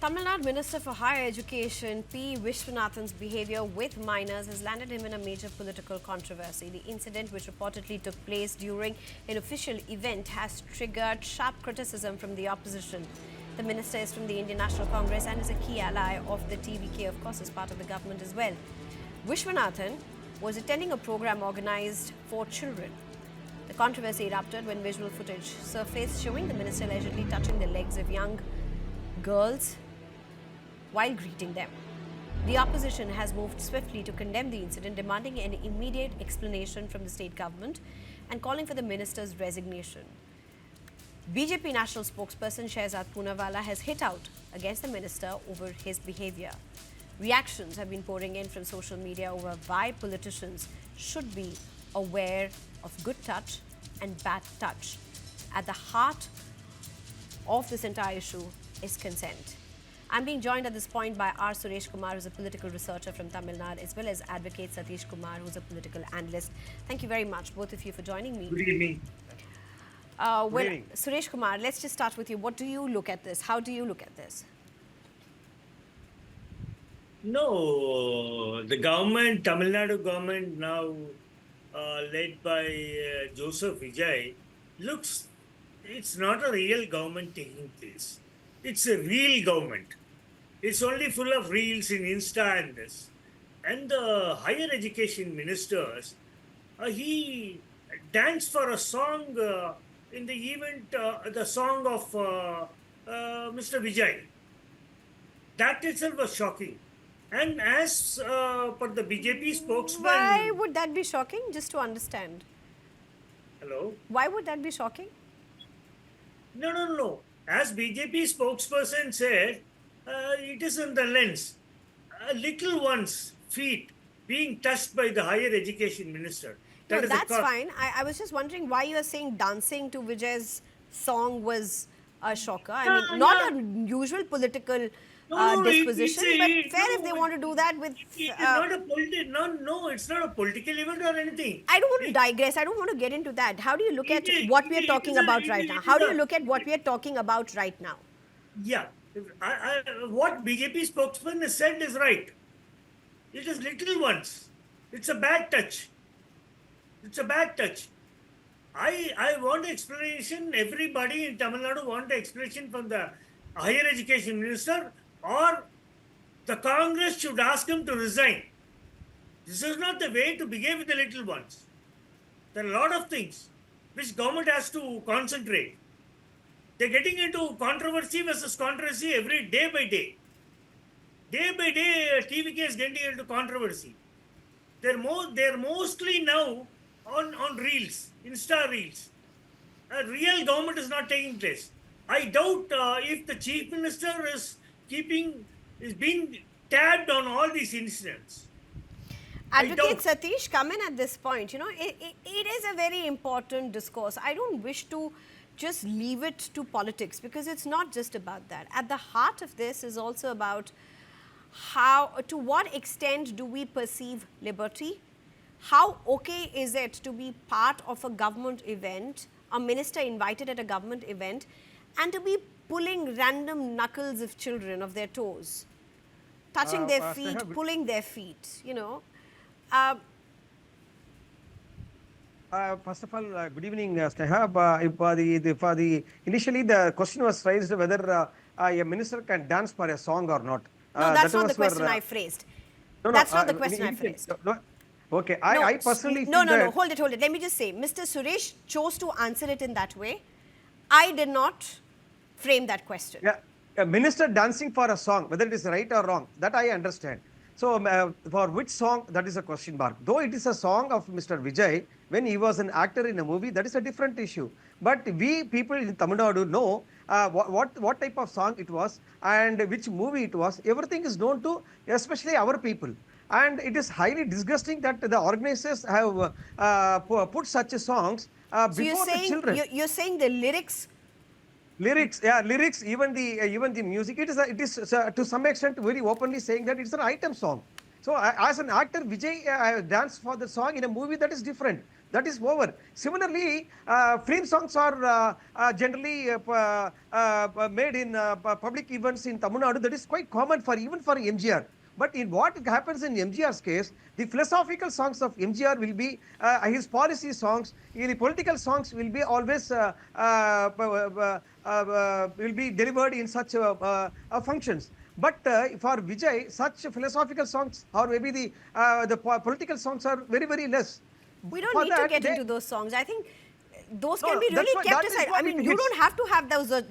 Tamil Nadu Minister for Higher Education P. Vishwanathan's behaviour with minors has landed him in a major political controversy. The incident, which reportedly took place during an official event, has triggered sharp criticism from the opposition. The minister is from the Indian National Congress and is a key ally of the TVK, of course, as part of the government as well. Vishwanathan was attending a program organised for children. The controversy erupted when visual footage surfaced showing the minister allegedly touching the legs of young girls while greeting them. The opposition has moved swiftly to condemn the incident, demanding an immediate explanation from the state government and calling for the minister's resignation. BJP national spokesperson Shehzad Poonawalla has hit out against the minister over his behaviour. Reactions have been pouring in from social media over why politicians should be aware of good touch and bad touch. At the heart of this entire issue is consent. I'm being joined at this point by R. Suresh Kumar, who's a political researcher from Tamil Nadu, as well as advocate Satish Kumar, who's a political analyst. Thank you very much, both of you, for joining me. Good evening. Well, Suresh Kumar, let's just start with you. What do you look at this? How do you look at this? No, the government, Tamil Nadu government now led by Joseph Vijay, it's not a real government taking place. It's a real government. It's only full of reels in Insta and this. And the higher education ministers, he danced for a song in the event, the song of Mr. Vijay. That itself was shocking. And as per the BJP spokesman... Why would that be shocking? Just to understand. Hello? Why would that be shocking? No. As BJP spokesperson said, it is in the lens. Little one's feet being touched by the higher education minister. No, that's fine. I was just wondering why you are saying dancing to Vijay's song was a shocker. I mean, not a usual political disposition, but fair if they want to do that with... it's not a political event or anything. I don't want to digress. I don't want to get into that. How do you look at what we are talking about right now? How do you look at what we are talking about right now? Yeah. What BJP spokesman has said is right. It is little ones. It's a bad touch. It's a bad touch. I want explanation. Everybody in Tamil Nadu want the explanation from the higher education minister, or the Congress should ask him to resign. This is not the way to behave with the little ones. There are a lot of things which government has to concentrate. They're getting into controversy versus controversy every day by day. Day by day, TVK is getting into controversy. They're mostly now on reels, Insta reels. A real government is not taking place. I doubt if the chief minister is being tabbed on all these incidents. Advocate Satish, come in at this point. You know, it is a very important discourse. I don't wish to just leave it to politics, because it's not just about that. At the heart of this is also about to what extent do we perceive liberty? How okay is it to be part of a government event, a minister invited at a government event, and to be pulling random knuckles of children of their toes, touching their feet, pulling their feet, you know. First of all, good evening, Sneha. Initially, the question was raised whether a minister can dance for a song or not. No, that's not the question I phrased. That's not the question I phrased. Okay, I personally No, hold it. Let me just say, Mr. Suresh chose to answer it in that way. I did not frame that question. Yeah, a minister dancing for a song, whether it is right or wrong, that I understand. So, for which song, that is a question mark. Though it is a song of Mr. Vijay, when he was an actor in a movie, that is a different issue. But we people in Tamil Nadu know what type of song it was and which movie it was. Everything is known to, especially our people. And it is highly disgusting that the organizers have put such songs before the children. You're saying the lyrics? Lyrics, even the music. It is to some extent very openly saying that it's an item song. So as an actor, Vijay danced for the song in a movie, that is different. That is over. Similarly, film songs are generally made in public events in Tamil Nadu. That is quite common for even for MGR. But in what happens in MGR's case, the philosophical songs of MGR will be his policy songs. The political songs will be always will be delivered in such functions. But for Vijay, such philosophical songs or maybe the political songs are very less. We don't For need to that, get they- into those songs. I think those No, can be that's really what- kept that is aside. what I mean, it you hits. don't have to have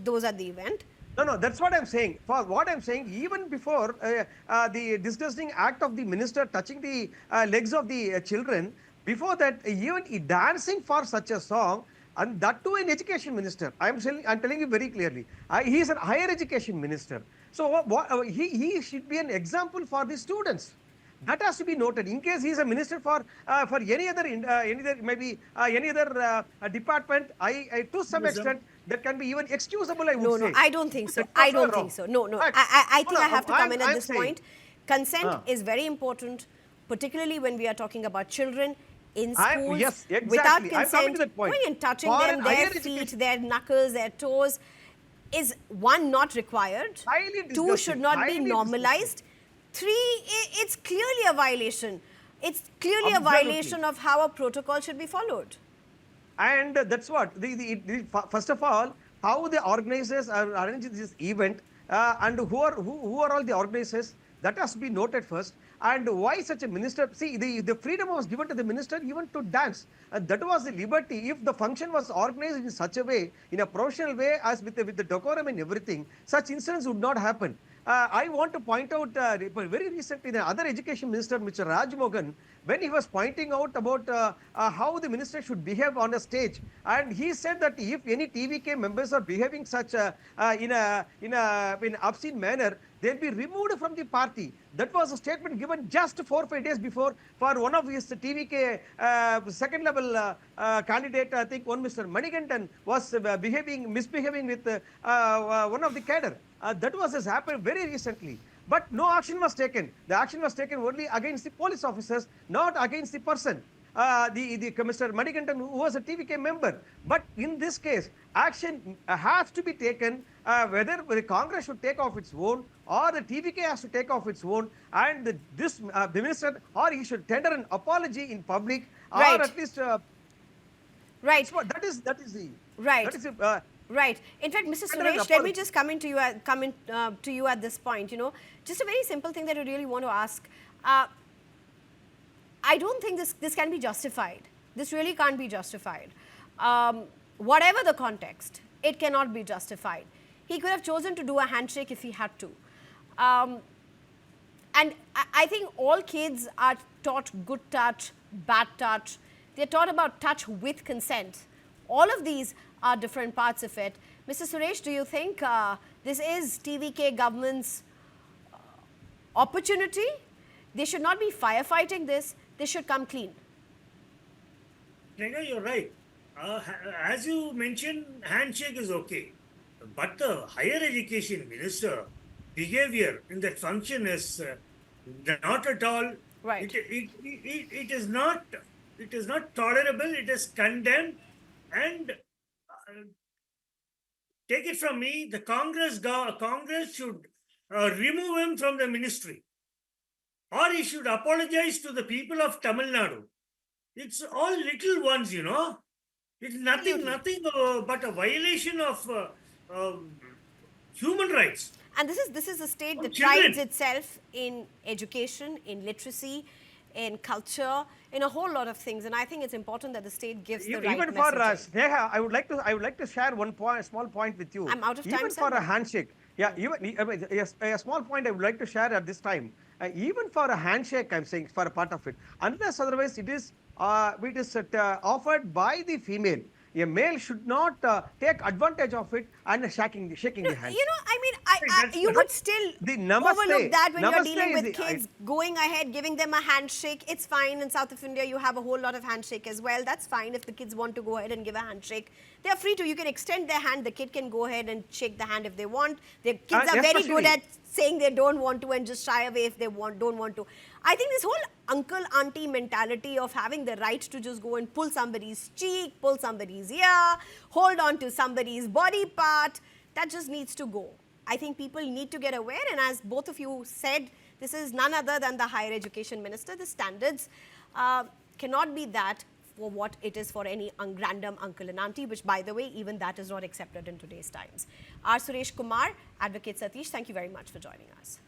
those at the event. No, that's what I'm saying. For what I'm saying, even before the disgusting act of the minister touching the legs of the children, before that, even dancing for such a song, and that too an education minister. I'm telling you very clearly. He is a higher education minister. So he should be an example for the students. That has to be noted. In case he is a minister for any other maybe any other department, to some extent that can be even excusable. I would No, say. I don't think so. That's I also don't wrong. think so. No. But- I think no, I have to come in at I'm this saying- point. Consent Ah. is very important, particularly when we are talking about children in I'm- schools. yes, exactly. Without I'm coming consent, to that point. going and touching For them, an their higher feet, education- their knuckles, their toes, is one, not required. Highly Two, disgusting. should not be Highly normalized. Three, it's clearly a violation. It's clearly a Absolutely. violation of how a protocol should be followed. And that's what first of all, how the organizers are arranging this event and who are all the organizers, that has to be noted first. And why such a minister? See, the freedom was given to the minister even to dance, and that was the liberty. If the function was organized in such a way, in a professional way, as with the decorum and everything, such incidents would not happen. I want to point out very recently the other education minister, Mr. Raj Mohan, when he was pointing out about how the minister should behave on a stage, and he said that if any TVK members are behaving such in an obscene manner, they'll be removed from the party. That was a statement given just 4 or 5 days before for one of his TVK second level candidate. I think one Mr. Manigantan was misbehaving with one of the cadre. That has happened very recently. But no action was taken. The action was taken only against the police officers, not against the person. Mr. Manigantan, who was a TVK member. But in this case, action has to be taken, whether the Congress should take off its own or the TVK has to take off its own, and the minister, or he should tender an apology in public, Right. or at least Right. that is the Right. That is the, Right. In fact, Mr. And an Suresh, let me apology. just come to you at this point. You know, just a very simple thing that I really want to ask. I don't think this can be justified. This really can't be justified. Whatever the context, it cannot be justified. He could have chosen to do a handshake if he had to. And I think all kids are taught good touch, bad touch. They're taught about touch with consent. All of these are different parts of it. Mr. Suresh, do you think this is TVK government's opportunity? They should not be firefighting this. They should come clean. Priyanka, you're right. As you mentioned, handshake is okay. But the higher education minister behavior in that function is not at all. Right. It is not. It is not tolerable. It is condemned, and take it from me, the Congress should remove him from the ministry, or he should apologize to the people of Tamil Nadu. It's all little ones, you know. It's nothing but a violation of human rights. And this is a state Of that children. prides itself in education, in literacy, in culture, in a whole lot of things. And I think it's important that the state gives the right even for messaging. Sneha, I would like to share one small point with you. I'm out of time, Even sir. for a handshake, a small point I would like to share at this time. Even for a handshake, I'm saying for a part of it, unless otherwise it is offered by the female. A male should not take advantage of it and shaking the hand. You know, I mean, That's you the- would still The namaste- overlook that when you're namaste dealing is with the- kids, going ahead, giving them a handshake. It's fine. In South of India, you have a whole lot of handshake as well. That's fine if the kids want to go ahead and give a handshake. They are free to. You can extend their hand. The kid can go ahead and shake the hand if they want. The kids are very good especially- at saying they don't want to and just shy away if they don't want to. I think this whole uncle auntie mentality of having the right to just go and pull somebody's cheek, pull somebody's ear, hold on to somebody's body part, that just needs to go. I think people need to get aware, and as both of you said, this is none other than the higher education minister. The standards cannot be that for what it is for any random uncle and auntie, which, by the way, even that is not accepted in today's times. R. Suresh Kumar, Advocate Satish, thank you very much for joining us.